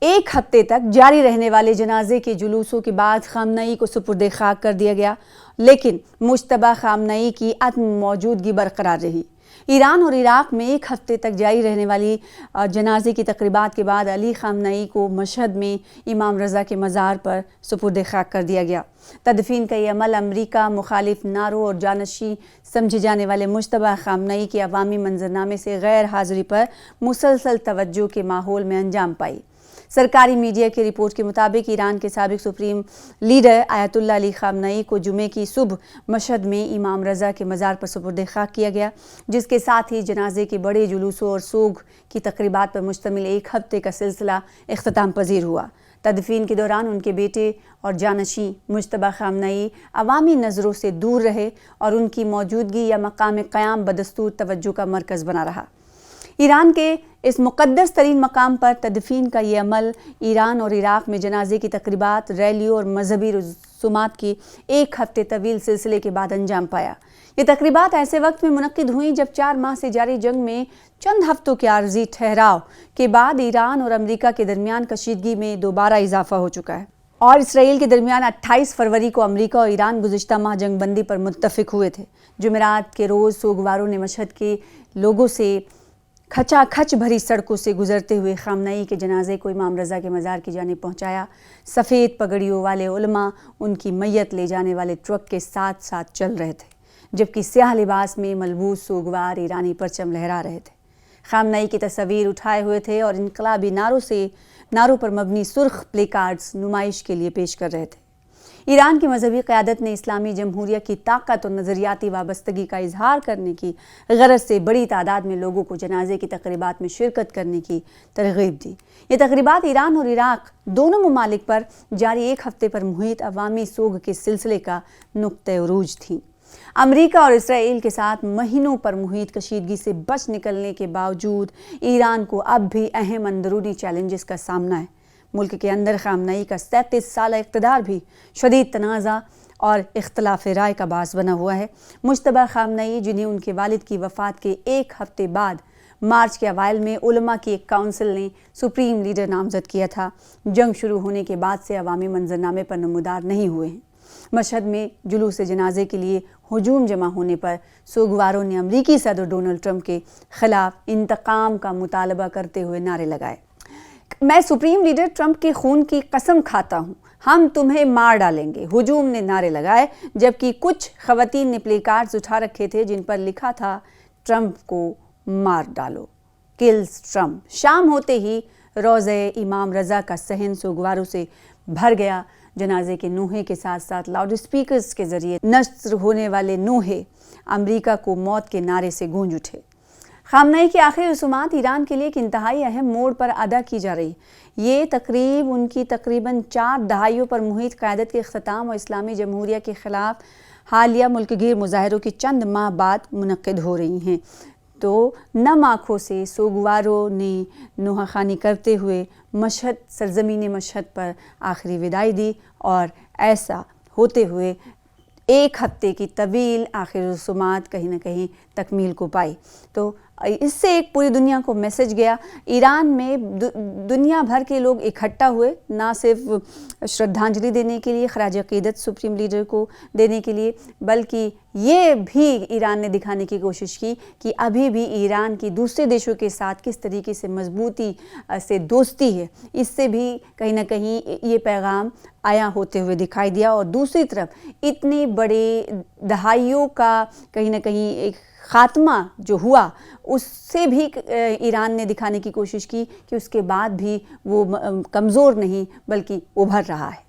एक हफ्ते तक जारी रहने वाले जनाजे के जुलूसों के बाद खामनई को सुपुर्द खाक कर दिया गया, लेकिन मुश्तबा खामनई की अदम मौजूदगी बरकरार रही। ईरान और इराक़ में एक हफ्ते तक जारी रहने वाली जनाजे की तकरीबात के बाद अली खामनई को मशहद में इमाम रज़ा के मज़ार पर सुपुर्द खाक कर दिया गया। तदफीन का ये अमल अमरीका मुखालिफ नारों और जानशी समझे जाने वाले मुश्तबा खामनई के अवामी मंजरनामे से गैर हाज़िरी पर मुसलसल तवज्जो के माहौल में अंजाम पाई। सरकारी मीडिया की रिपोर्ट के मुताबिक ईरान के साबिक सुप्रीम लीडर आयतुल्लाह अली खामनई को जुमे की सुबह मशहद में इमाम रज़ा के मज़ार पर सुपुर्द खाक किया गया, जिसके साथ ही जनाजे के बड़े जुलूसों और सोग की तकरीबात पर मुश्तमिल एक हफ्ते का सिलसिला इख्तिताम पजीर हुआ। तदफीन के दौरान उनके बेटे और जानशी मुश्तबा खामनई अवामी नज़रों से दूर रहे और उनकी मौजूदगी या मकाम क़याम बदस्तूर तवज्जो का मरकज़ बना रहा। ईरान के इस मुक़द्दस तरीन मकाम पर तदफीन का ये अमल ईरान और इराक़ में जनाजे की तकरीबात, रैलियों और मजहबी रसूमात की एक हफ्ते तवील सिलसिले के बाद अंजाम पाया। ये तकरीबात ऐसे वक्त में मुनक्किद हुई जब 4 माह से जारी जंग में चंद हफ्तों के आर्जी ठहराव के बाद ईरान और अमरीका के दरमियान कशीदगी में दोबारा इजाफा हो चुका है और इसराइल के दरमियान 28 फरवरी को अमरीका और ईरान गुज़िश्ता माह जंगबंदी पर मुत्तफ़िक हुए थे। जुमेरात के रोज़ सोगवारों ने मशहद के लोगों से खचाखच भरी सड़कों से गुजरते हुए खामनई के जनाजे को इमाम रज़ा के मज़ार की जानिब पहुँचाया। सफ़ेद पगड़ियों वाले उलमा उनकी मैयत ले जाने वाले ट्रक के साथ साथ चल रहे थे, जबकि स्याह लिबास में मलबूस सोगवार ईरानी परचम लहरा रहे थे। खामनई की तस्वीर उठाए हुए थे और इनकलाबी नारों पर मबनी सुर्ख प्ले कार्ड्स नुमाइश के लिए पेश कर रहे थे। ईरान की मजहबी क़यादत ने इस्लामी जमहूरिया की ताकत और नज़रियाती वाबस्तगी का इजहार करने की गरज से बड़ी तादाद में लोगों को जनाजे की तकरीबात में शिरकत करने की तरग़ीब दी। ये तकरीबात ईरान और इराक़ दोनों ममालिक पर जारी एक हफ्ते पर मुहित अवामी सोग के सिलसिले का नुक्ते उरूज थी। अमरीका और इसराइल के साथ महीनों पर मुहित कशीदगी से बच निकलने के बावजूद ईरान को अब भी अहम अंदरूनी चैलेंजेस का सामना है। मुल्क के अंदर खामनई का 37 साल इक़्तिदार भी शदीद तनाज़ा और इख्तलाफ राय का बास बना हुआ है। मुश्तबा खामनई, जिन्हें उनके वालिद की वफ़ात के एक हफ्ते बाद मार्च के अवाइल में उलमा की एक काउंसिल ने सुप्रीम लीडर नामज़द किया था, जंग शुरू होने के बाद से अवामी मंजरनामे पर नमूदार नहीं हुए हैं। मशहद में जुलूस जनाजे के लिए हुजूम जमा होने पर सोगवारों ने अमरीकी सदर डोनाल्ड ट्रंप के ख़िलाफ़ इंतकाम का मुतालबा करते हुए नारे लगाए। मैं सुप्रीम लीडर ट्रंप के खून की कसम खाता हूँ, हम तुम्हें मार डालेंगे, हुजूम ने नारे लगाए, जबकि कुछ ख़वातीन ने प्ले कार्ड्स उठा रखे थे जिन पर लिखा था ट्रंप को मार डालो, किल्स ट्रंप। शाम होते ही रोज़े इमाम रज़ा का सहन सोगवारों से भर गया। जनाजे के नूहे के साथ साथ लाउड स्पीकर्स के ज़रिए नश्र होने वाले नूहे अमरीका को मौत के नारे से गूंज उठे। खामनई की आखिरी रसूमात ईरान के लिए एक इंतहाई अहम मोड़ पर अदा की जा रही। ये तकरीब उनकी तकरीबन 4 दहाइयों पर मुहित क़यादत के इख्तिताम और इस्लामी जमहूरिया के ख़िलाफ़ हालिया मुल्क गिर मुजाहरों के चंद माह बाद मुनक्किद हो रही हैं। तो नम आँखों से सोगवारों ने नुहाखानी करते हुए मशहद सरज़मीन मशहद पर आखिरी विदाई दी और ऐसा होते हुए एक हफ्ते की तवील आखिरी रसूमात कहीं ना कहीं तकमील को पाई। तो इससे एक पूरी दुनिया को मैसेज गया। ईरान में दुनिया भर के लोग इकट्ठा हुए, ना सिर्फ श्रद्धांजलि देने के लिए, खराज अक़ीदत सुप्रीम लीडर को देने के लिए, बल्कि ये भी ईरान ने दिखाने की कोशिश की कि अभी भी ईरान की दूसरे देशों के साथ किस तरीके से मजबूती से दोस्ती है। इससे भी कहीं ना कहीं ये पैगाम आया होते हुए दिखाई दिया। और दूसरी तरफ इतने बड़े दहाइयों का कहीं ना कहीं एक ख़ात्मा जो हुआ, उससे भी ईरान ने दिखाने की कोशिश की कि उसके बाद भी वो कमज़ोर नहीं बल्कि उभर रहा है।